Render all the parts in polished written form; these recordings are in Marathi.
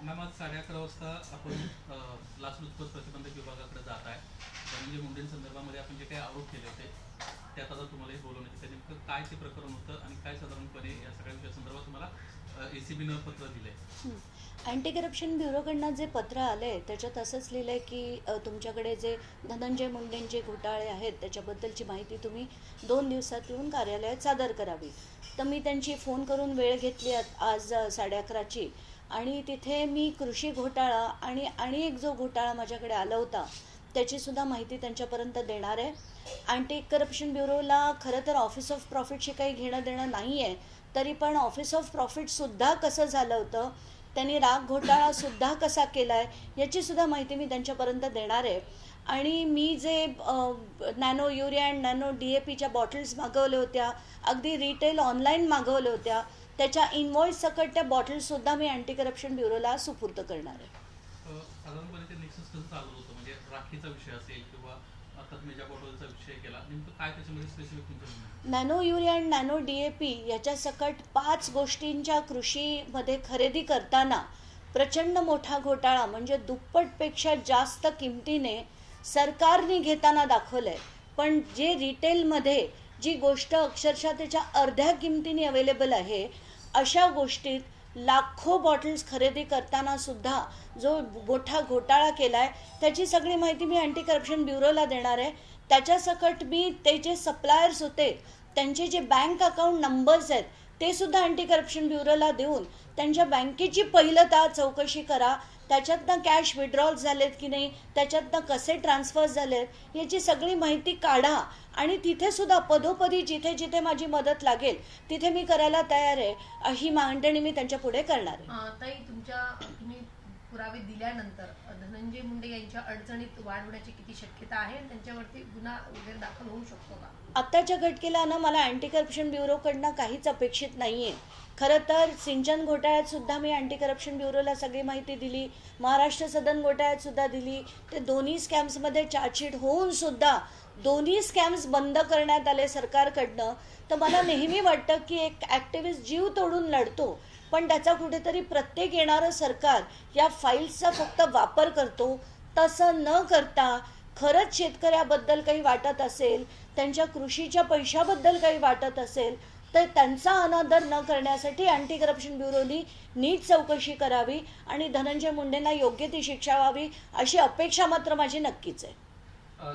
मॅम आज 11:30 वाजता आपण लाचलुचपत प्रतिबंधक विभागाकडे जात आहे. धनंजय मुंडेंसंदर्भामध्ये आपण जे काही आरोप केले होते त्यात आता तुम्हालाही बोलवण्यात येते. नेमकं काय ते प्रकरण होतं आणि काय साधारणपणे या सगळ्या विषयासंदर्भात तुम्हाला एसीबीनं पत्र दिलंय? अँटी करप्शन ब्युरोकडनं जे पत्र आलं आहे त्याच्यात असंच लिहिलं आहे की तुमच्याकडे जे धनंजय मुंडेंचे घोटाळे आहेत त्याच्याबद्दलची माहिती तुम्ही 2 दिवसात येऊन कार्यालयात सादर करावी. तर मी त्यांची फोन करून वेळ घेतली आज 11:30ची आणि तिथे मी कृषी घोटाळा आणि एक जो घोटाळा माझ्याकडे आला होता त्याचीसुद्धा माहिती त्यांच्यापर्यंत देणार आहे. अँटी करप्शन ब्युरोला खरं तर ऑफिस ऑफ प्रॉफिटशी काही घेणं देणं नाही आहे, तरी पण ऑफिस ऑफ प्रॉफिटसुद्धा कसं झालं होतं, त्यांनी राग घोटाळासुद्धा कसा केला आहे याचीसुद्धा माहिती मी त्यांच्यापर्यंत देणार आहे. आणि मी जे नॅनो युरिया अँड नॅनो DAPच्या बॉटल्स मागवल्या होत्या, अगदी रिटेल ऑनलाईन मागवल्या होत्या, त्याच्या इनवॉइस सकट त्या बॉटल्ससुद्धा मी अँटी करप्शन ब्युरोला सुपूर्द करणार आहे. साधारणपणे ते नेक्सस कसं चालू होतं, म्हणजे राखीचा विषय असेल किंवा आता तुम्ही ज्या बॉटलचा विषय केला, नेमकं काय त्याच्यामध्ये स्पेसिफिक तुमचं? Nano urea and nano DAP याच्या सकट 5 गोष्टींच्या कृषीमध्ये खरेदी करताना प्रचंड मोठा घोटाळा, म्हणजे दुप्पटपेक्षा जास्त किमतीने सरकारने घेताना दाखवलं आहे. पण जे रिटेलमध्ये जी गोष्ट अक्षरशः त्याच्या अर्ध्या किमतीने अवेलेबल आहे, अशा गोष्टीत लाखो बॉटल्स खरेदी करताना सुद्धा जो मोठा घोटाळा केला आहे त्याची सगळी माहिती मी अँटी करप्शन ब्युरोला देणार आहे. त्याच्यासकट मी ते जे सप्लायर्स होते त्यांचे जे बँक अकाउंट नंबर्स आहेत ते सुद्धा अँटी करप्शन ब्युरोला देऊन त्यांच्या बँकेची पहिलं चौकशी करा, त्याच्यातनं कॅश विड्रॉल्स झालेत की नाही, त्याच्यातनं कसे ट्रान्सफर्स झालेत याची सगळी माहिती काढा. आणि तिथे सुद्धा पदोपदी जिथे जिथे माझी मदत लागेल तिथे मी करायला तयार आहे. ही मांडणी मी त्यांच्या पुढे करणार आहे. ताई, तुम्ही पुरावे दिल्यानंतर धनंजय मुंडे यांच्या अडचणीत वाढ होण्याची किती शक्यता आहे, त्यांच्यावरती गुन्हा वगैरे दाखल होऊ शकतो का? आत्ताच्या घटकेला ना मला अँटी करप्शन ब्युरोकडनं काहीच अपेक्षित नाही आहे. खरं तर सिंचन घोटाळ्यात सुद्धा मी अँटी करप्शन ब्युरोला सगळी माहिती दिली, महाराष्ट्र सदन घोटाळ्यात सुद्धा दिली. ते दोन्ही स्कॅम्समध्ये चार्जशीट होऊन सुद्धा दोन्ही स्कॅम्स बंद करण्यात आले सरकारकडनं. तर मला नेहमी वाटतं की एक ॲक्टिव्हिस्ट जीव तोडून लढतो, पण त्याचा कुठेतरी प्रत्येक येणारं सरकार या फाईल्सचा फक्त वापर करतो. तसं न करता खरंच शेतकऱ्याबद्दल काही वाटत असेल, त्यांच्या कृषीच्या पैशाबद्दल काही वाटत असेल तर त्यांचा अनादर न करण्यासाठी अँटी करप्शन ब्युरोनी नीट चौकशी करावी आणि धनंजय मुंडेंना योग्य ती शिक्षा व्हावी अशी अपेक्षा मात्र माझी नक्कीच आहे.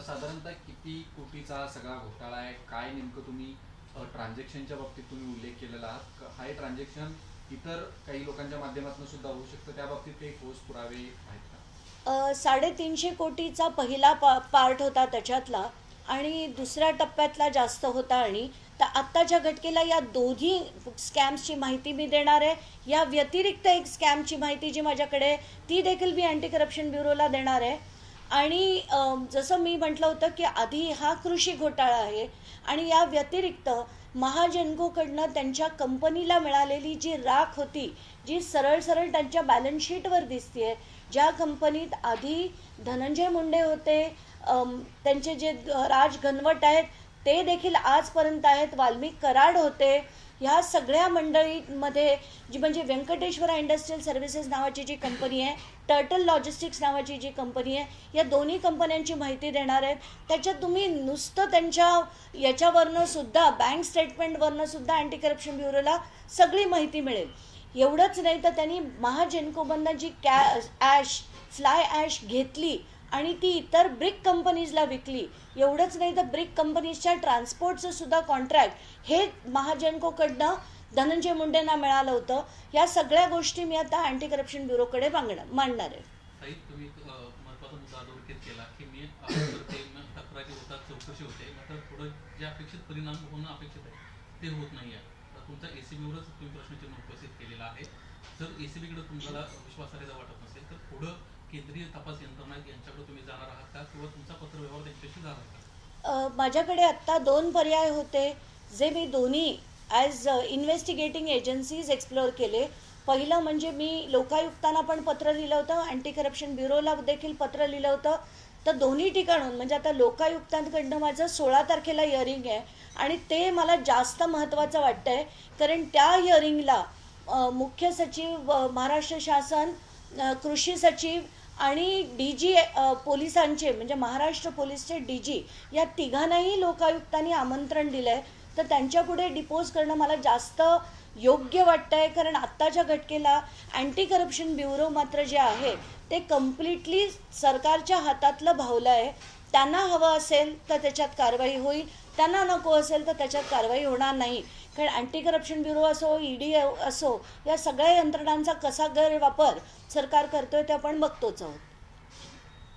साधारणतः किती कोटीचा सगळा घोटाळा आहे, काय नेमकं तुम्ही ट्रान्झॅक्शनच्या बाबतीत तुम्ही उल्लेख केलेला आहात, हा ट्रान्झॅक्शन इतर काही लोकांच्या माध्यमातून सुद्धा होऊ शकतं, त्या बाबतीत काही ठोस पुरावे आहेत का? 350 कोटीचा पहिला पार्ट होता त्याच्यातला आणि दुसऱ्या टप्प्यातला जास्त होता. आणि तर आत्ताच्या घटकेला या दोन्ही स्कॅम्सची माहिती मी देणार आहे. या व्यतिरिक्त एक स्कॅमची माहिती जी माझ्याकडे ती देखील मी अँटी करप्शन ब्युरोला देणार आहे. आणि जसं मी म्हटलं होतं की आधी हा कृषी घोटाळा आहे आणि या व्यतिरिक्त महाजनकोकडनं त्यांच्या कंपनीला मिळालेली जी राख होती, जी सरळ सरळ त्यांच्या बॅलन्स शीटवर दिसते, ज्या कंपनीत आधी धनंजय मुंडे होते, त्यांचे जे राज घनवट आहेत ते देखील आजपर्यंत आहेत, वाल्मिक कराड होते, ह्या सगळ्या मंडळींमध्ये जी म्हणजे व्यंकटेश्वरा इंडस्ट्रियल सर्व्हिसेस नावाची जी कंपनी आहे, टर्टल लॉजिस्टिक्स नावाची जी कंपनी आहे, या दोन्ही कंपन्यांची माहिती देणार आहे. त्याच्यात तुम्ही नुसतं त्यांच्या याच्यावरनं सुद्धा बँक स्टेटमेंटवरनं सुद्धा अँटी करप्शन ब्युरोला सगळी माहिती मिळेल. एवढंच नाही तर त्यांनी महाजेनकोमधनं जी फ्लाय ॲश घेतली आणि ती इतर ब्रिक कंपनीजला विकली, एवढंच नाही तर ब्रिक कंपनीजच्या ट्रान्सपोर्टचं सुद्धा कॉन्ट्रॅक्ट हे महाजनकोकडनं धनंजय मुंडेंना मिळालं होतं. या सगळ्या गोष्टी मी आता अँटी करप्शन ब्युरोकडे मांडणार आहे. तुम्ही महत्वाचा मुद्दा अधोरेखित केला की मी तक्रारी होतात, चौकशी होते, मात्र पुढे जे अपेक्षित परिणाम होणं अपेक्षित आहे ते होत नाही आहे. तुमचा एसीबीवरच तुम्ही प्रश्नचिन्ह उपस्थित केलेला आहे. जर एसीबीकडे तुम्हाला विश्वासार्हता वाटत नसेल तर पुढं केंद्रीय तपास यंत्रणा यांच्याकडे तुम्ही जाणार आहात का किंवा तुमचा पत्रव्यवहार त्यांच्याशी झाला का? माझ्याकडे आत्ता 2 पर्याय होते जे मी दोन्ही ॲज इन्व्हेस्टिगेटिंग एजन्सीज एक्सप्लोअर केले. पहिलं म्हणजे मी लोकायुक्तांना पण पत्र लिहिलं होतं, अँटी करप्शन ब्युरोला देखील पत्र लिहिलं होतं. तर दोन्ही ठिकाणून म्हणजे आता लोकायुक्तांकडनं माझं 16 तारखेला हिअरिंग आहे आणि ते मला जास्त महत्त्वाचं वाटतं आहे, कारण त्या हिअरिंगला मुख्य सचिव महाराष्ट्र शासन कृषी सचिव आणि DG पोलिसांचे म्हणजे महाराष्ट्र पोलीसचे DG या तिघांनाही लोकायुक्तांनी आमंत्रण दिलं आहे. तर त्यांच्यापुढे डिपोज करणं मला जास्त योग्य वाटतं आहे, कारण आत्ताच्या घटकेला अँटी करप्शन ब्युरो मात्र जे आहे ते कम्प्लिटली सरकारच्या हातातलं भावलं आहे. त्यांना हवं असेल तर त्याच्यात कारवाई होईल, त्यांना नको असेल तर त्याच्यात कारवाई होणार नाही. कारण अँटी करप्शन ब्युरो असो, ED असो, या सगळ्या यंत्रणांचा कसा गैरवापर सरकार करतोय ते आपण बघतोच आहोत.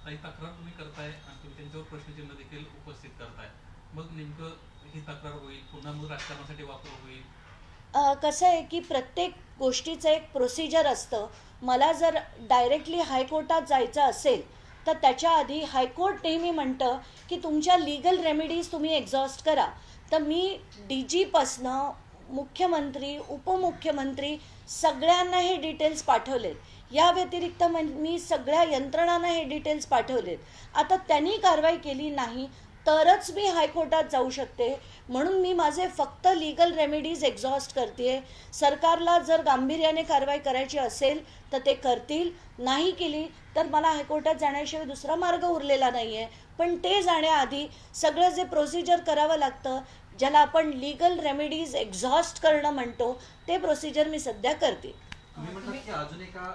काही तक्रार तुम्ही करताय आणि तुम्ही त्यांच्यावर प्रश्नचिन्ह देखील उपस्थित करताय, मग नेमकं ही तक्रार होईल, पुन्हा मग राजकारणासाठी वापर होईल? कसं आहे की प्रत्येक गोष्टीचं एक प्रोसिजर असतं. मला जर डायरेक्टली हायकोर्टात जायचं असेल तर त्याच्या आधी हायकोर्ट नेहमी म्हणतं की तुमच्या लीगल रेमेडीज तुम्ही एक्झॉस्ट करा. तर मी DG पासनं मुख्यमंत्री, उपमुख्यमंत्री सगळ्यांना हे डिटेल्स पाठवलेत. या व्यतिरिक्त मी सगळ्या यंत्रणांना हे डिटेल्स पाठवलेत. आता त्यांनी कारवाई केली नाही तरच मी हायकोर्टात जाऊ शकते. म्हणून मी माझे फक्त लीगल रेमेडीज एक्झॉस्ट करते. सरकारला जर गांभीर्याने कारवाई करायची असेल तर ते करतील, नाही केली तर मला हायकोर्टात जाण्याशिवाय दुसरा मार्ग उरलेला नाही आहे. पण ते जाण्याआधी सगळं जे प्रोसिजर करावं लागतं, ज्याला आपण लीगल रेमेडीज एक्झॉस्ट करणं म्हणतो, ते प्रोसिजर मी सध्या करते. तुम्ही म्हटलं की अजून एका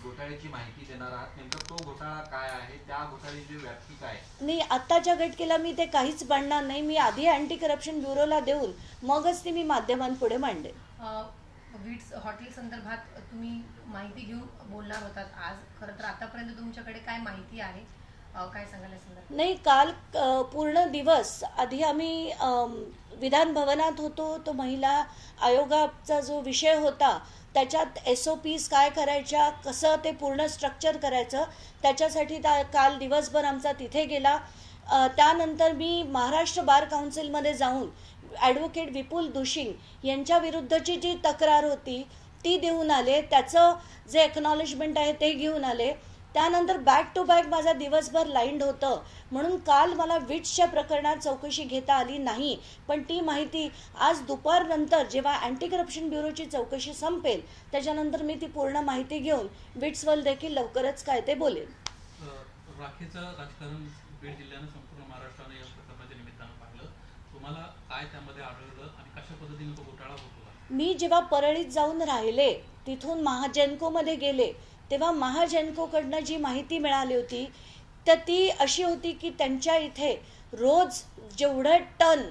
घोटाळ्याची माहिती देणार आहात, नेमका तो घोटाळा काय आहे, त्या घोटाळ्याची व्याप्ती काय? नाही, आत्ताच्या घटकेला मी ते काहीच मांडणार नाही. मी आधी अँटी करप्शन ब्युरोला देऊन मगच ती मी माध्यमांपुढे मांडेल. विट्स हॉटेल संदर्भात तुम्ही माहिती घेऊन बोलणार होतात आज. खरं तर आतापर्यंत तुमच्याकडे काय माहिती आहे, काय सांगाल या संदर्भात? नाही, काल पूर्ण दिवस आधी आम्ही विधान भवनात होतो. तो महिला आयोगाचा जो विषय होता त्याच्यात SOPs काय करायच्या, कसं ते पूर्ण स्ट्रक्चर करायचं, त्याच्यासाठी काल दिवसभर आमचा तिथे गेला. त्यानंतर मी महाराष्ट्र बार काउन्सिलमध्ये जाऊन ॲडव्होकेट विपुल दुशिंग यांच्या विरुद्धची जी तक्रार होती ती देऊन आले. त्याचं जे एक्नॉलेजमेंट आहे ते घेऊन आले. त्यानंतर बॅक टू बॅक माझा दिवसभर लाईंड होतं, म्हणून काल मला विट्सच्या प्रकरणात चौकशी घेता आली नाही. पण ती माहिती आज दुपारनंतर जेव्हा अँटी करप्शन ब्युरोची चौकशी संपेल त्याच्यानंतर मी ती पूर्ण माहिती घेऊन विट्सवर देखील लवकरच काय ते बोलेल. राखेचं राजकारण बीड जिल्ह्यानं संपूर्ण महाराष्ट्रानं या प्रकरणाच्या निमित्तानं पाहिलं. तुम्हाला काय त्यामध्ये आढळलं आणि कशा पद्धतीने तो घोटाळा होतो? मी जेव्हा परळीत जाऊन राहिले, तिथून महाजेन्कोमध्ये गेले, तेव्हा महाजेन्कोकडनं जी माहिती मिळाली होती तर ती अशी होती की त्यांच्या इथे रोज जेवढं टन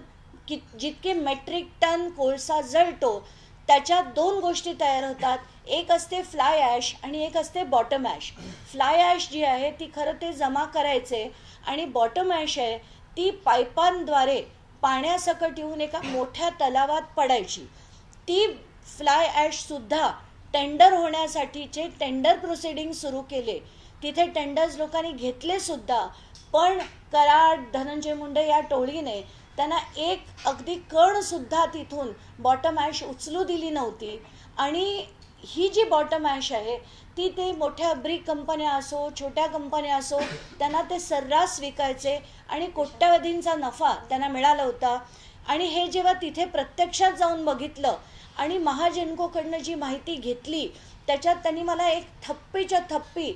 जितके मेट्रिक टन कोळसा जळतो त्याच्यात 2 गोष्टी तयार होतात. एक असते फ्लाय ॲश आणि एक असते बॉटम ॲश. फ्लाय ॲश जी आहे ती खरं ते जमा करायचे आणि बॉटम ॲश आहे ती पाईपांद्वारे पाण्यासकट येऊन एका मोठ्या तलावात पडायची. ती फ्लाय ॲशसुद्धा टेंडर होण्यासाठीचे टेंडर प्रोसिडिंग सुरू केले. तिथे टेंडर्स लोकांनी घेतले सुद्धा, पण कराड, धनंजय मुंडे या टोळीने त्यांना एक अगदी कणसुद्धा तिथून बॉटम ॲश उचलू दिली नव्हती. आणि ही जी बॉटम ॲश आहे ती ते मोठ्या ब्रिक कंपन्या असो, छोट्या कंपन्या असो, त्यांना ते सर्रास विकायचे आणि कोट्यावधींचा नफा त्यांना मिळाला होता. आणि हे जेव्हा तिथे प्रत्यक्षात जाऊन बघितलं आणि महाजेन्कोकडनं जी माहिती घेतली त्याच्यात त्यांनी मला एक थप्पीच्या थप्पी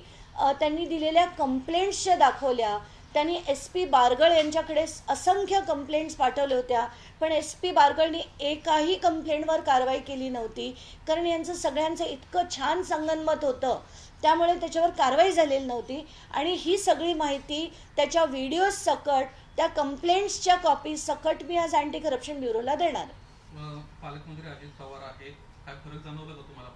त्यांनी दिलेल्या कंप्लेंट्सच्या दाखवल्या. त्यांनी SP बारगळ यांच्याकडे असंख्य कंप्लेंट्स पाठवल्या होत्या, पण SP बारगळनी एकाही कंप्लेंटवर कारवाई केली नव्हती, कारण यांचं सगळ्यांचं इतकं छान संगनमत होतं त्यामुळे त्याच्यावर कारवाई झालेली नव्हती. आणि ही सगळी माहिती त्याच्या व्हिडिओज सकट, त्या कंप्लेंट्सच्या कॉपीज सकट मी आज अँटी करप्शन ब्युरोला देणार. पालकमंत्री अजित पवार आहेत, काय फरक जाणवला का तुम्हाला?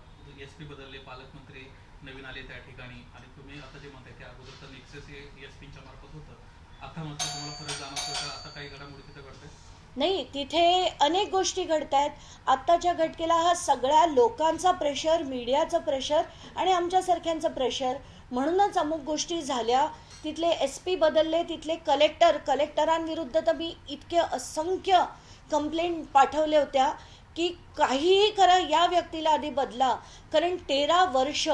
SP बदलले, पालकमंत्री नवीन आले त्या ठिकाणी, आणि तुम्ही आता जे म्हणताय की अगोदर तर नेक्सस SPच्या मार्फत होतं, आता मात्र तुम्हाला फरक जाणवतो का? आता काही घडामोडी तिथे घडतंय? नाही, तिथे अनेक गोष्टी घडत आहेत. आत्ताच्या घटकेला हा सगळ्या लोकांचा प्रेशर, मीडियाचं प्रेशर आणि आमच्यासारख्यांचं प्रेशर, म्हणूनच अमुक गोष्टी झाल्या. तिथले SP बदलले, तिथले कलेक्टरांविरुद्ध तर मी इतके असंख्य कंप्लेंट पाठवल्या होत्या की काहीही करा, या व्यक्तीला आधी बदला. कारण 13 वर्ष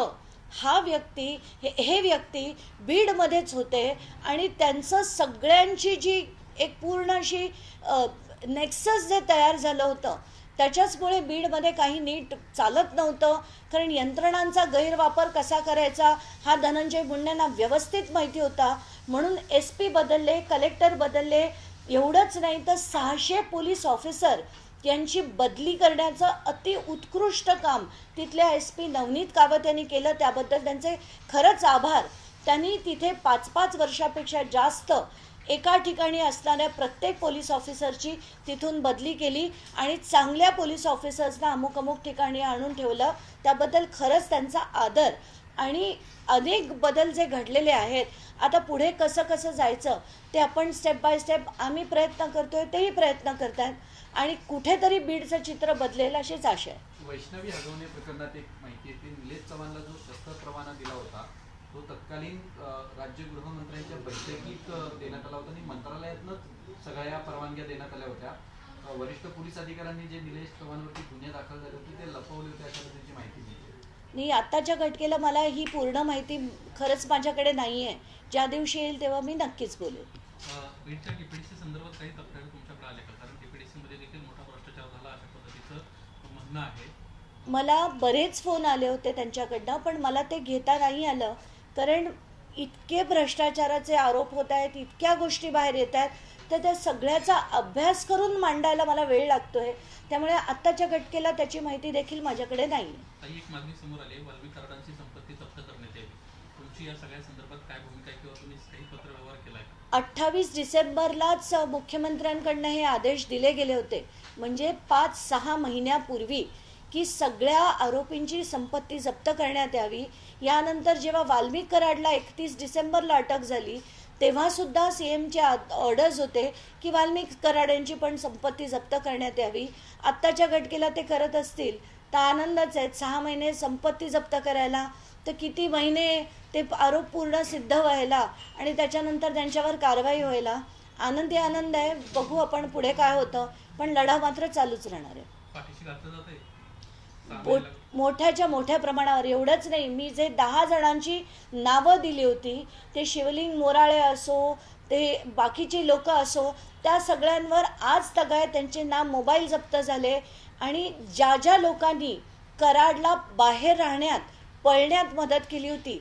हे व्यक्ती बीडमध्येच होते आणि त्यांचं सगळ्यांची जी एक पूर्ण अशी नेक्सस जे तयार झालं होतं त्याच्याचमुळे बीडमध्ये काही नीट चालत नव्हतं, कारण यंत्रणांचा गैरवापर कसा करायचा हा धनंजय मुंडेंना व्यवस्थित माहिती होता. म्हणून SP बदलले, कलेक्टर बदलले. एवढंच नाही तर 600 पोलीस ऑफिसर यांची बदली करण्याचं अति उत्कृष्ट काम तिथल्या SP नवनीत कावत यांनी केलं. त्याबद्दल त्यांचे खरंच आभार. त्यांनी तिथे 5-5 वर्षापेक्षा जास्त एका ठिकाणी असणाऱ्या प्रत्येक पोलीस ऑफिसरची तिथून बदली केली आणि चांगल्या पोलीस ऑफिसर्सना अमुक ठिकाणी आणून ठेवलं. त्याबद्दल खरंच त्यांचा आदर. आणि अनेक बदल जे घडलेले आहेत, आता पुढे कसं जायचं ते आपण स्टेप बाय स्टेप आम्ही प्रयत्न करतोय, तेही प्रयत्न करतायत आणि कुठेतरी बीडचं चित्र बदलेल अशीच आशा आहे. वैष्णवी हगवणे प्रकरणात एक माहिती येते, निलेश चव्हाणला जो शस्त्र परवाना दिला होता तो तत्कालीन राज्य गृहमंत्र्यांच्या बैठकीत देण्यात आला होता आणि मंत्रालयातूनच सगळ्या परवानग्या देण्यात आल्या होत्या. वरिष्ठ पोलीस अधिकाऱ्यांनी जे निलेश चव्हाणवरती गुन्हे दाखल झाले होते ते लपवले होते अशा पद्धतीची माहिती दिली. नाही, आत्ताच्या घटकेला मला ही पूर्ण माहिती खरंच माझ्याकडे नाही आहे. ज्या दिवशी येईल तेव्हा मी नक्कीच बोलेन. बीडच्या DPDC संदर्भात काही तक्रारी तुमच्याकडे आल्या का? कारण DPDC मध्ये देखील मोठा भ्रष्टाचार झाला अशा पद्धतीचं म्हणणं आहे. मला बरेच फोन आले होते त्यांच्याकडनं, पण मला ते घेता नाही आलं, कारण इतके भ्रष्टाचाराचे आरोप होत आहेत, इतक्या गोष्टी बाहेर येत आहेत, तर त्या सगळ्याचा अभ्यास करून मांडायला मला वेळ लागतोय. त्यामुळे आत्ताच्या घटकेला त्याची माहिती देखील माझ्याकडे नाही. काही एक मागणी समोर आली, वाल्मिक कराडांची संपत्ती जप्त करण्यात यावी. तुमची या सगळ्या संदर्भात काय भूमिका आहे किंवा तुम्ही काही पत्रव्यवहार केलाय? 28 डिसेंबरलाच मुख्यमंत्र्यांकडनं हे आदेश दिले गेले होते, म्हणजे 5-6 महिन्यापूर्वी, की सगळ्या आरोपींची संपत्ती जप्त करण्यात यावी. यानंतर जेव्हा वाल्मिक कराडला 31 डिसेंबरला अटक झाली तेव्हा सुद्धा CMचे ऑर्डर्स होते की वाल्मिक कराड यांची पण संपत्ती जप्त करण्यात यावी. आत्ताच्या घटकेला ते करत असतील तर आनंदच आहे. 6 महिने संपत्ती जप्त करायला तर किती महिने ते आरोप पूर्ण सिद्ध व्हायला आणि त्याच्यानंतर त्यांच्यावर कारवाई व्हायला. आनंद आहे. बघू आपण पुढे काय होतं, पण लढा मात्र चालूच राहणार आहे. पाठीशी घातलं जात आहे मोठ्याच्या मोठ्या प्रमाणावर. एवढंच नाही, मी जे 10 जणांची नावं दिली होती, ते शिवलिंग मोराळे असो, ते बाकीचे लोक असो, त्या सगळ्यांवर आज तगाय त्यांचे नाव मोबाईल जप्त झाले. आणि ज्या लोकांनी कराडला बाहेर राहण्यात पळण्यात मदत केली होती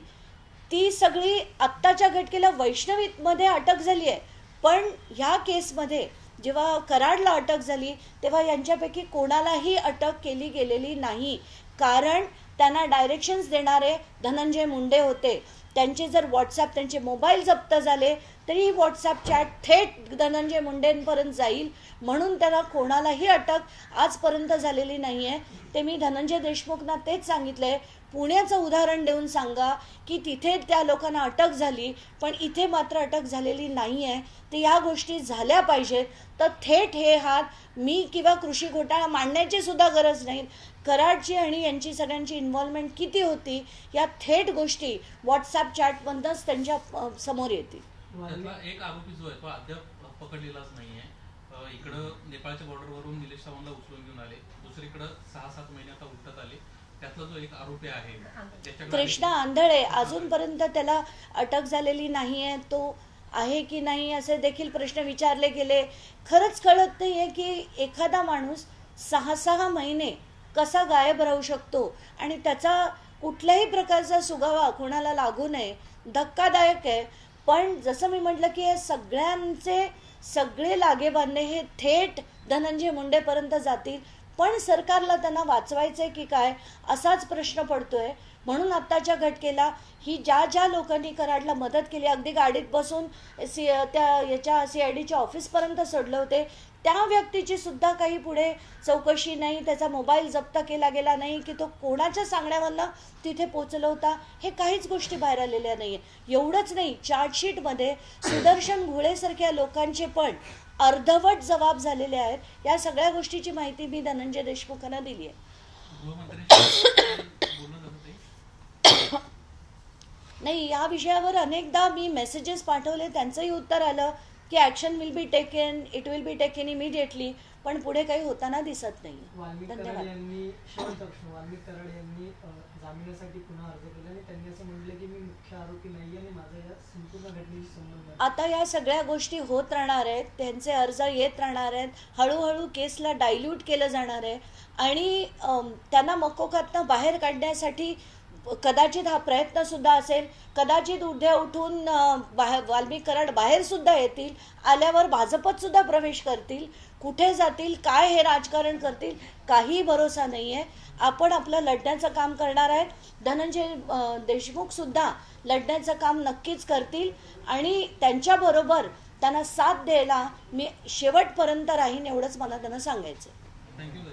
ती सगळी आत्ताच्या घटकेला वैष्णवीमध्ये अटक झाली आहे. पण ह्या केसमध्ये जेव्हा कराडला अटक झाली तेव्हा यांच्यापैकी कोणालाही अटक केली गेलेली नाही, कारण त्यांना डायरेक्शन्स देणारे धनंजय मुंडे होते. त्यांचे जर व्हॉट्सॲप, त्यांचे मोबाईल जप्त झाले तरी व्हॉट्सॲप चॅट थेट धनंजय मुंडेंपर्यंत जाईल, म्हणून त्यांना कोणालाही अटक आजपर्यंत झालेली नाही आहे. ते मी धनंजय देशमुखना तेच सांगितलं आहे, पुण्याचं उदाहरण देऊन सांगा की तिथे त्या लोकांना अटक झाली पण इथे मात्र अटक झालेली नाही आहे. तर या गोष्टी झाल्या पाहिजेत. तर थेट हे हात मी किंवा कृषी घोटाळा मांडण्याची सुद्धा गरज नाही. कराडची आणि यांची सगळ्यांची इन्व्हॉल्वमेंट किती होती या थेट गोष्टी व्हॉट्सॲप चॅटमधूनच त्यांच्या समोर येतील. त्यातला एक आरोपी जो आहे तो अद्याप पकडलेलाच नाहीये. इकडं नेपाळच्या बॉर्डरवरून निलेश चव्हाणला उचलून घेऊन आले, दुसरीकडं 6-7 महिने आता उलटत आले. त्यातला जो एक आरोपी आहे कृष्णा आंधळे, अजूनपर्यंत त्याला अटक झालेली नाही आहे. तो आहे की नाही असे देखील प्रश्न विचारले गेले. खरंच कळत नाही आहे की एखादा माणूस 6-6 महिने कसा गायब राहू शकतो आणि त्याचा कुठल्याही प्रकारचा सुगावा कोणाला लागू नये. धक्कादायक आहे. पण जसं मी म्हटलं की हे सगळ्यांचे सगळे लागेबांधे हे थेट धनंजय मुंडेपर्यंत जातील, पण सरकारला त्यांना वाचवायचं आहे की काय असाच प्रश्न पडतोय. म्हणून आत्ताच्या घटकेला ही ज्या लोकांनी कराडला मदत केली, अगदी गाडीत बसून याच्या CIDच्या ऑफिसपर्यंत सोडले होते, त्या व्यक्तीची सुद्धा काही पुढे चौकशी नाही. त्याचा मोबाईल जप्त केला गेला नाही की तो कोणाच्या सांगण्यावरनं तिथे पोचला होता, हे काहीच गोष्टी बाहेर आलेल्या नाही आहे. एवढंच नाही, चार्जशीटमध्ये सुदर्शन घोळेसारख्या लोकांचे पण अर्धवट जबाब झालेले आहेत. या सगळ्या गोष्टीची माहिती मी धनंजय देशमुखांना दिली आहे. नाही, या विषयावर अनेकदा मी मेसेजेस पाठवले, त्यांचंही उत्तर आलं की action will be taken, it will be taken immediately, पण पुढे काही होताना दिसत नाही. धन्यवाद. वाल्मिक कराड यांनी जामिनासाठी पुन्हा अर्ज केला आणि त्यांनी असं म्हटलं की मी मुख्य आरोपी की नाही आणि माझा या संपूर्ण घटनेशी संबंध आहे? आता या सगळ्या गोष्टी होत राहणार आहेत, त्यांचे अर्ज येत राहणार आहेत, हळूहळू केसला डायल्यूट केलं जाणार आहे आणि त्यांना मकोकातनं बाहेर काढण्यासाठी कदाचित हा प्रयत्नसुद्धा असेल. कदाचित उद्या उठून वाल्मिक कराड बाहेरसुद्धा येतील, आल्यावर भाजपत सुद्धा प्रवेश करतील, कुठे जातील, काय हे राजकारण करतील, काही भरोसा नाही आहे. आपण आपलं लढण्याचं काम करणार आहेत. धनंजय देशमुखसुद्धा लढण्याचं काम नक्कीच करतील आणि त्यांच्याबरोबर त्यांना साथ द्यायला मी शेवटपर्यंत राहीन, एवढंच मला त्यांना सांगायचं. थँक्यू.